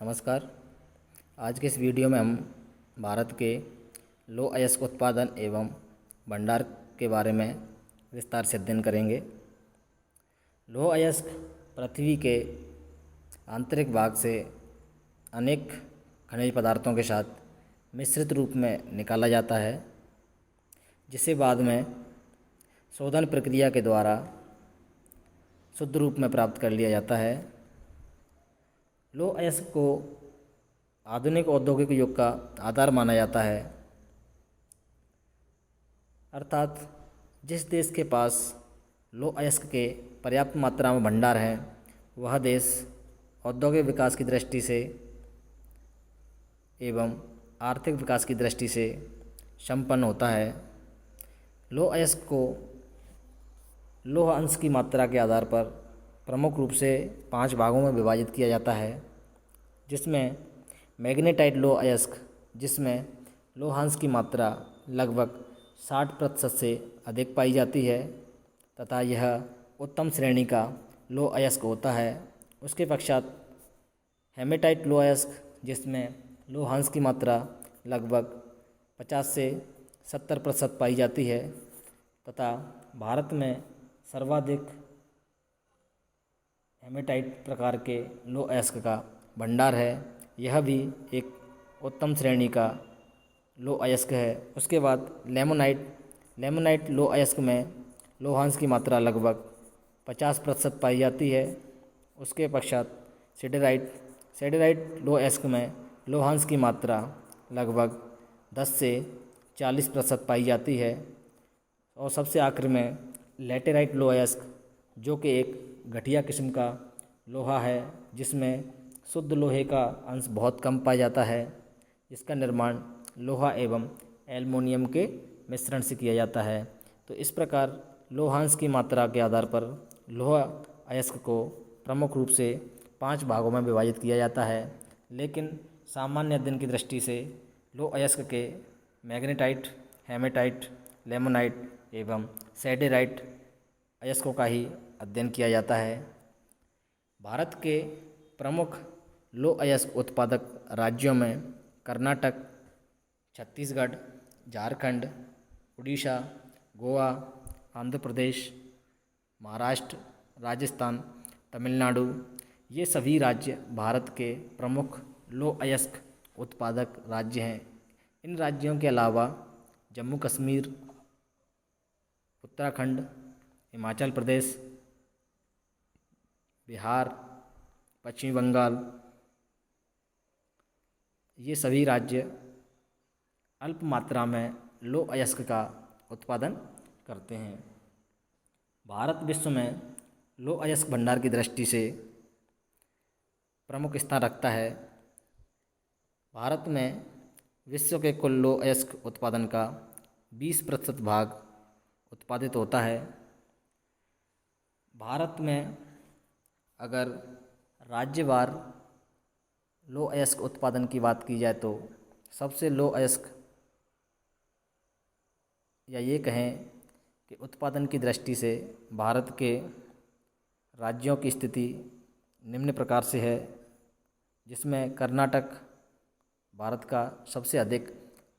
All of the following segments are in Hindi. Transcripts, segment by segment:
नमस्कार। आज के इस वीडियो में हम भारत के लौह अयस्क उत्पादन एवं भंडार के बारे में विस्तार से अध्ययन करेंगे। लौह अयस्क पृथ्वी के आंतरिक भाग से अनेक खनिज पदार्थों के साथ मिश्रित रूप में निकाला जाता है, जिसे बाद में शोधन प्रक्रिया के द्वारा शुद्ध रूप में प्राप्त कर लिया जाता है। लौह अयस्क को आधुनिक औद्योगिक युग का आधार माना जाता है, अर्थात जिस देश के पास लौह अयस्क के पर्याप्त मात्रा में भंडार हैं, वह देश औद्योगिक विकास की दृष्टि से एवं आर्थिक विकास की दृष्टि से संपन्न होता है। लौह अयस्क को लौह अंश की मात्रा के आधार पर प्रमुख रूप से 5 भागों में विभाजित किया जाता है, जिसमें मैग्नेटाइट लौह अयस्क, जिसमें लौहांश की मात्रा लगभग 60% से अधिक पाई जाती है तथा यह उत्तम श्रेणी का लौह अयस्क होता है। उसके पश्चात हेमेटाइट लौह अयस्क, जिसमें लौहांश की मात्रा लगभग 50 से 70% पाई जाती है तथा भारत में सर्वाधिक हेमेटाइट प्रकार के लौह अयस्क का भंडार है। यह भी एक उत्तम श्रेणी का लौह अयस्क है। उसके बाद लेमोनाइट लौह अयस्क में लौहांश की मात्रा लगभग 50% पाई जाती है। उसके पश्चात सिडेराइट लौह अयस्क में लौहांश की मात्रा लगभग 10 से 40% पाई जाती है। और सबसे आखिर में लैटेराइट लौह अयस्क, जो कि एक घटिया किस्म का लोहा है, जिसमें शुद्ध लोहे का अंश बहुत कम पाया जाता है। इसका निर्माण लोहा एवं एल्युमिनियम के मिश्रण से किया जाता है। तो इस प्रकार लौहांश की मात्रा के आधार पर लौह अयस्क को प्रमुख रूप से 5 भागों में विभाजित किया जाता है, लेकिन सामान्य अध्ययन की दृष्टि से लौह अयस्क के मैग्नेटाइट, हेमेटाइट, लेमोनाइट एवं सैडेराइट अयस्कों का ही अध्ययन किया जाता है। भारत के प्रमुख लौह अयस्क उत्पादक राज्यों में कर्नाटक, छत्तीसगढ़, झारखंड, उड़ीसा, गोवा, आंध्र प्रदेश, महाराष्ट्र, राजस्थान, तमिलनाडु, ये सभी राज्य भारत के प्रमुख लौह अयस्क उत्पादक राज्य हैं। इन राज्यों के अलावा जम्मू कश्मीर, उत्तराखंड, हिमाचल प्रदेश, बिहार, पश्चिम बंगाल, ये सभी राज्य अल्प मात्रा में लौह अयस्क का उत्पादन करते हैं। भारत विश्व में लौह अयस्क भंडार की दृष्टि से प्रमुख स्थान रखता है। भारत में विश्व के कुल लौह अयस्क उत्पादन का 20% भाग उत्पादित होता है। भारत में अगर राज्यवार लौह अयस्क उत्पादन की बात की जाए तो सबसे लौह अयस्क, या ये कहें कि उत्पादन की दृष्टि से भारत के राज्यों की स्थिति निम्न प्रकार से है, जिसमें कर्नाटक भारत का सबसे अधिक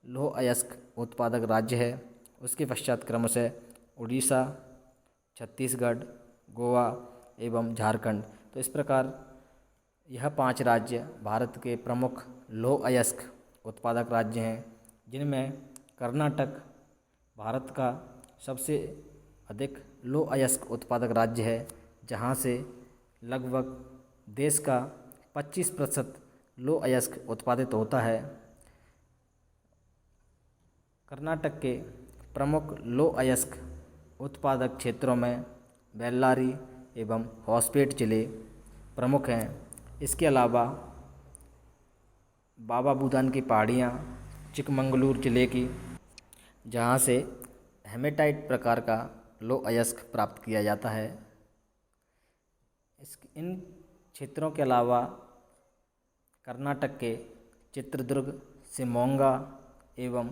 लौह अयस्क उत्पादक राज्य है। उसके पश्चात क्रमशः उड़ीसा, छत्तीसगढ़, गोवा एवं झारखंड। तो इस प्रकार यह 5 राज्य भारत के प्रमुख लौह अयस्क उत्पादक राज्य हैं, जिनमें कर्नाटक भारत का सबसे अधिक लौह अयस्क उत्पादक राज्य है, जहां से लगभग देश का 25% लौह अयस्क उत्पादित होता है। कर्नाटक के प्रमुख लौह अयस्क उत्पादक क्षेत्रों में बेल्लारी एवं होसपेट जिले प्रमुख हैं। इसके अलावा बाबा बुदान की पहाड़ियाँ, चिकमंगलूर जिले की, जहाँ से हेमेटाइट प्रकार का लौह अयस्क प्राप्त किया जाता है। इन क्षेत्रों के अलावा कर्नाटक के चित्रदुर्ग, शिवमोगा एवं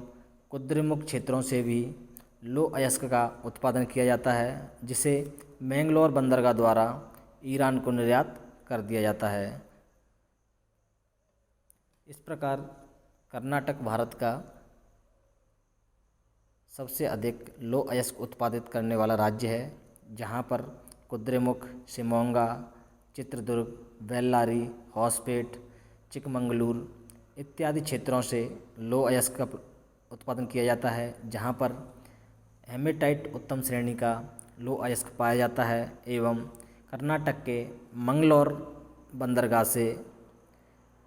कुद्रेमुख क्षेत्रों से भी लौह अयस्क का उत्पादन किया जाता है, जिसे मैंगलोर बंदरगाह द्वारा ईरान को निर्यात कर दिया जाता है। इस प्रकार कर्नाटक भारत का सबसे अधिक लौह अयस्क उत्पादित करने वाला राज्य है, जहाँ पर कुद्रेमुख, शिमोगा, चित्रदुर्ग, बेल्लारी, होसपेट, चिकमंगलूर इत्यादि क्षेत्रों से लौह अयस्क का उत्पादन किया जाता है, जहाँ पर हेमेटाइट उत्तम श्रेणी का लौह अयस्क पाया जाता है एवं कर्नाटक के मंगलौर बंदरगाह से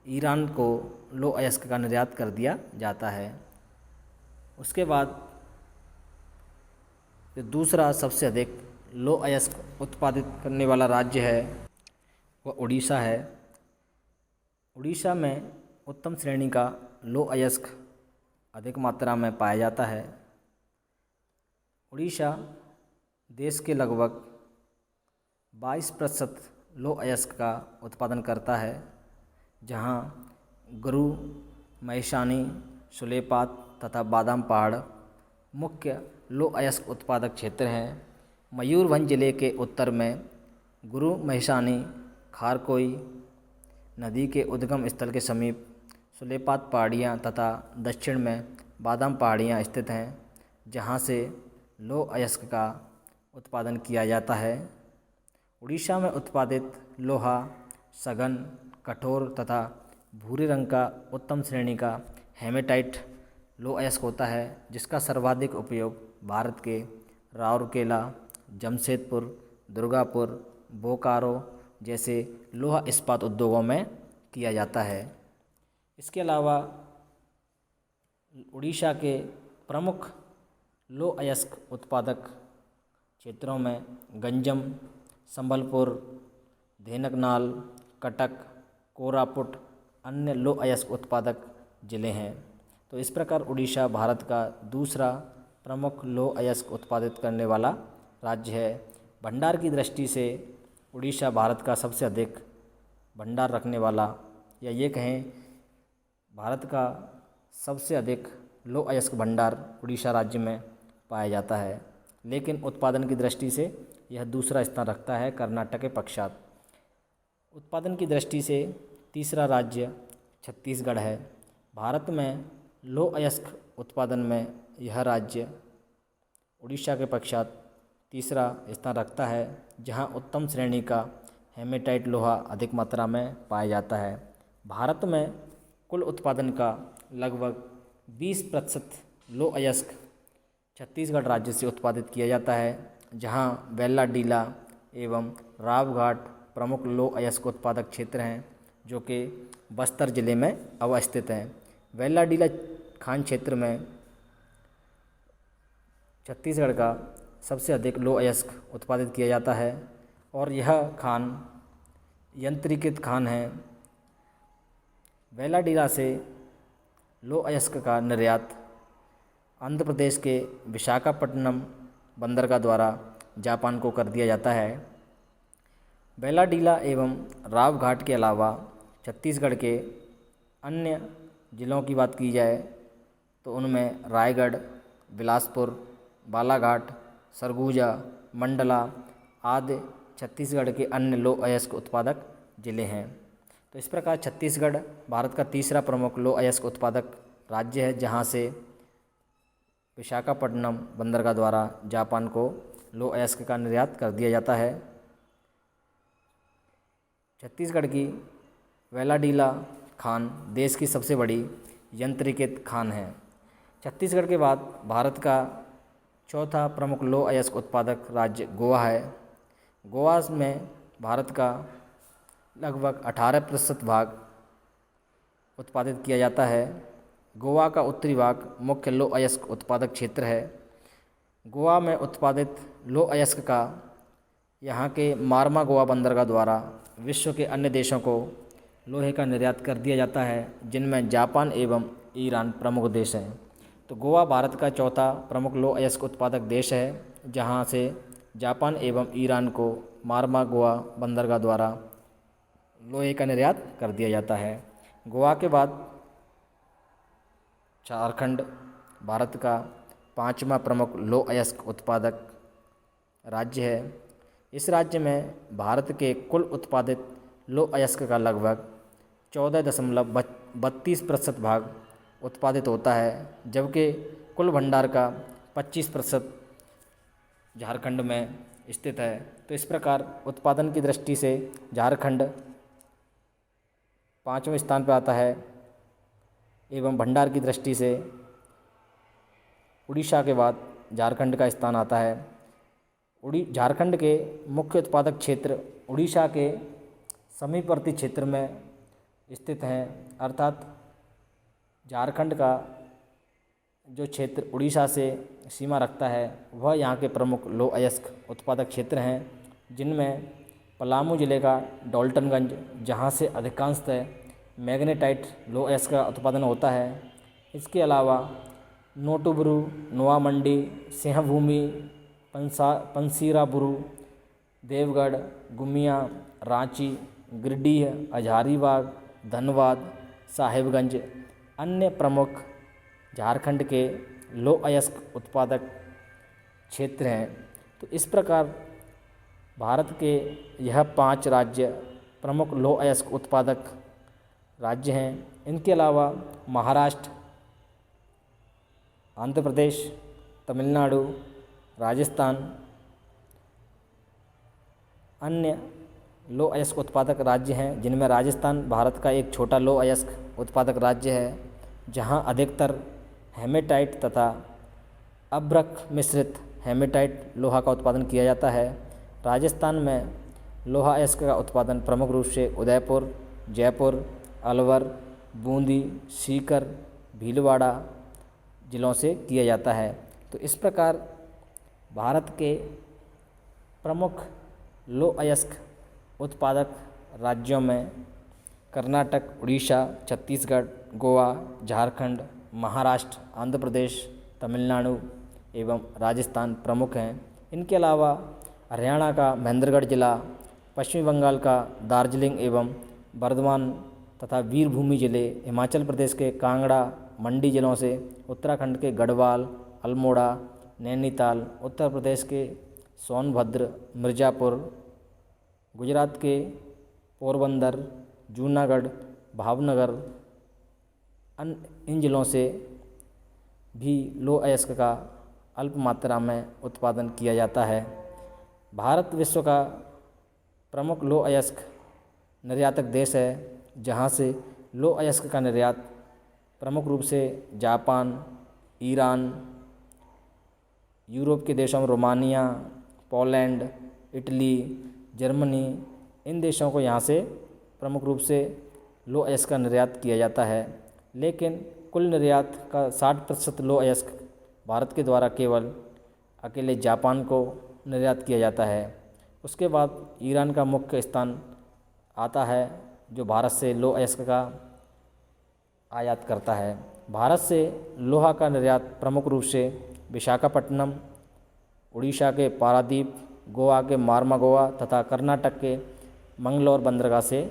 ईरान को लौह अयस्क का निर्यात कर दिया जाता है। उसके बाद जो दूसरा सबसे अधिक लौह अयस्क उत्पादित करने वाला राज्य है वह उड़ीसा है। उड़ीसा में उत्तम श्रेणी का लौह अयस्क अधिक मात्रा में पाया जाता है। उड़ीसा देश के लगभग 22% लौह अयस्क का उत्पादन करता है, जहां गुरु, महिषानी, सुलेपात तथा बादाम पहाड़ मुख्य लौह अयस्क उत्पादक क्षेत्र हैं। मयूरभंज जिले के उत्तर में गुरु महिषानी खारकोई नदी के उद्गम स्थल के समीप सुलेपात पहाड़ियाँ तथा दक्षिण में बादाम पहाड़ियाँ स्थित हैं, जहाँ से लौह अयस्क का उत्पादन किया जाता है। उड़ीसा में उत्पादित लोहा सघन, कठोर तथा भूरे रंग का उत्तम श्रेणी का हेमेटाइट लौह अयस्क होता है, जिसका सर्वाधिक उपयोग भारत के राउरकेला, जमशेदपुर, दुर्गापुर, बोकारो जैसे लोहा इस्पात उद्योगों में किया जाता है। इसके अलावा उड़ीसा के प्रमुख लौह अयस्क उत्पादक क्षेत्रों में गंजम, संबलपुर, धेनकनाल, कटक, कोरापुट अन्य लौह अयस्क उत्पादक जिले हैं। तो इस प्रकार उड़ीसा भारत का दूसरा प्रमुख लौह अयस्क उत्पादित करने वाला राज्य है। भंडार की दृष्टि से उड़ीसा भारत का सबसे अधिक भंडार रखने वाला, या ये कहें भारत का सबसे अधिक लौह अयस्क भंडार उड़ीसा राज्य में पाया जाता है, लेकिन उत्पादन की दृष्टि से यह दूसरा स्थान रखता है कर्नाटक के पश्चात। उत्पादन की दृष्टि से तीसरा राज्य छत्तीसगढ़ है। भारत में लौह अयस्क उत्पादन में यह राज्य उड़ीसा के पश्चात तीसरा स्थान रखता है, जहां उत्तम श्रेणी का हेमेटाइट लोहा अधिक मात्रा में पाया जाता है। भारत में कुल उत्पादन का लगभग 20% लौह अयस्क छत्तीसगढ़ राज्य से उत्पादित किया जाता है, जहां बेल्लाडीला एवं रावघाट प्रमुख लौह अयस्क उत्पादक क्षेत्र हैं, जो कि बस्तर जिले में अवस्थित हैं। बेल्लाडीला खान क्षेत्र में छत्तीसगढ़ का सबसे अधिक लौह अयस्क उत्पादित किया जाता है और यह खान यंत्रीकृत खान है। बेल्लाडीला से लौह अयस्क का निर्यात आंध्र प्रदेश के विशाखापट्टनम बंदरगाह द्वारा जापान को कर दिया जाता है। बेल्लाडीला एवं रावघाट के अलावा छत्तीसगढ़ के अन्य ज़िलों की बात की जाए तो उनमें रायगढ़, बिलासपुर, बालाघाट, सरगुजा, मंडला आदि छत्तीसगढ़ के अन्य लौह अयस्क उत्पादक जिले हैं। तो इस प्रकार छत्तीसगढ़ भारत का तीसरा प्रमुख लौह अयस्क उत्पादक राज्य है, जहां से विशाखापट्टनम बंदरगाह द्वारा जापान को लौह अयस्क का निर्यात कर दिया जाता है। छत्तीसगढ़ की बेल्लाडीला खान देश की सबसे बड़ी यंत्रीकृत खान है। छत्तीसगढ़ के बाद भारत का चौथा प्रमुख लौह अयस्क उत्पादक राज्य गोवा है। गोवा में भारत का लगभग 18% भाग उत्पादित किया जाता है। गोवा का उत्तरी भाग मुख्य लौह अयस्क उत्पादक क्षेत्र है। गोवा में उत्पादित लौह अयस्क का यहाँ के मार्मा गोवा बंदरगाह द्वारा विश्व के अन्य देशों को लोहे का निर्यात कर दिया जाता है, जिनमें जापान एवं ईरान प्रमुख देश हैं। तो गोवा भारत का चौथा प्रमुख लौह अयस्क उत्पादक देश है, जहाँ से जापान एवं ईरान को मार्मा गोवा बंदरगाह द्वारा लोहे का निर्यात कर दिया जाता है। गोवा के बाद झारखंड भारत का पांचवा प्रमुख लौह अयस्क उत्पादक राज्य है। इस राज्य में भारत के कुल उत्पादित लौह अयस्क का लगभग 14.32% भाग उत्पादित होता है, जबकि कुल भंडार का 25% झारखंड में स्थित है। तो इस प्रकार उत्पादन की दृष्टि से झारखंड 5वें स्थान पर आता है एवं भंडार की दृष्टि से उड़ीसा के बाद झारखंड का स्थान आता है। झारखंड के मुख्य उत्पादक क्षेत्र उड़ीसा के समीपवर्ती क्षेत्र में स्थित हैं, अर्थात झारखंड का जो क्षेत्र उड़ीसा से सीमा रखता है वह यहाँ के प्रमुख लौह अयस्क उत्पादक क्षेत्र हैं, जिनमें पलामू जिले का डॉल्टनगंज, जहाँ से अधिकांशतः मैग्नेटाइट लौह अयस्क का उत्पादन होता है। इसके अलावा नोटुबुरु, नोआमंडी, सिंहभूमि, पंसीराबुरु, देवगढ़, गुमिया, रांची, गिरिडीह, हजारीबाग, धनबाद, साहिबगंज अन्य प्रमुख झारखंड के लौह अयस्क उत्पादक क्षेत्र हैं। तो इस प्रकार भारत के यह 5 राज्य प्रमुख लौह अयस्क उत्पादक राज्य हैं। इनके अलावा महाराष्ट्र, आंध्र प्रदेश, तमिलनाडु, राजस्थान अन्य लौह अयस्क उत्पादक राज्य हैं, जिनमें राजस्थान भारत का एक छोटा लौह अयस्क उत्पादक राज्य है, जहां अधिकतर हेमेटाइट तथा अभ्रक मिश्रित हेमेटाइट लोहा का उत्पादन किया जाता है। राजस्थान में लोहा अयस्क का उत्पादन प्रमुख रूप से उदयपुर, जयपुर, अलवर, बूंदी, सीकर, भीलवाड़ा जिलों से किया जाता है। तो इस प्रकार भारत के प्रमुख लौह अयस्क उत्पादक राज्यों में कर्नाटक, उड़ीसा, छत्तीसगढ़, गोवा, झारखंड, महाराष्ट्र, आंध्र प्रदेश, तमिलनाडु एवं राजस्थान प्रमुख हैं। इनके अलावा हरियाणा का महेंद्रगढ़ जिला, पश्चिम बंगाल का दार्जिलिंग एवं बर्धमान तथा वीरभूमि जिले, हिमाचल प्रदेश के कांगड़ा, मंडी जिलों से, उत्तराखंड के गढ़वाल, अल्मोड़ा, नैनीताल, उत्तर प्रदेश के सोनभद्र, मिर्ज़ापुर, गुजरात के पोरबंदर, जूनागढ़, भावनगर इन जिलों से भी लौह अयस्क का अल्प मात्रा में उत्पादन किया जाता है। भारत विश्व का प्रमुख लौह अयस्क निर्यातक देश है, जहां से लौह अयस्क का निर्यात प्रमुख रूप से जापान, ईरान, यूरोप के देशों में Romania, Poland, Italy, Germany in देशों को यहाँ से प्रमुख रूप से लौह अयस्क का निर्यात किया जाता है। लेकिन कुल निर्यात का 60% लौह अयस्क भारत के द्वारा केवल अकेले जापान को निर्यात किया जाता है। उसके बाद ईरान का मुख्य स्थान आता है, जो भारत से लौह अयस्क का आयात करता है। भारत से लोहा का निर्यात प्रमुख रूप से विशाखापट्टनम, उड़ीसा के पारादीप, गोवा के मार्मागोआ तथा कर्नाटक के मंगलौर बंदरगाह से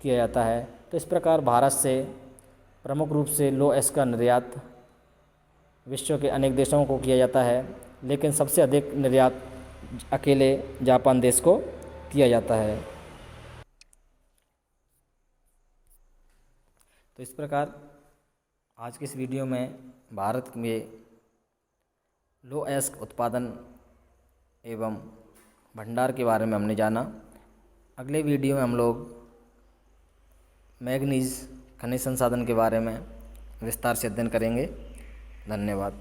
किया जाता है। तो इस प्रकार भारत से प्रमुख रूप से लौह अयस्क का निर्यात विश्व के अनेक देशों को किया जाता है, लेकिन सबसे अधिक निर्यात अकेले जापान देश को किया जाता है। तो इस प्रकार आज के इस वीडियो में भारत में लौह अयस्क उत्पादन एवं भंडार के बारे में हमने जाना। अगले वीडियो में हम लोग मैग्नीज खनिज संसाधन के बारे में विस्तार से अध्ययन करेंगे। धन्यवाद।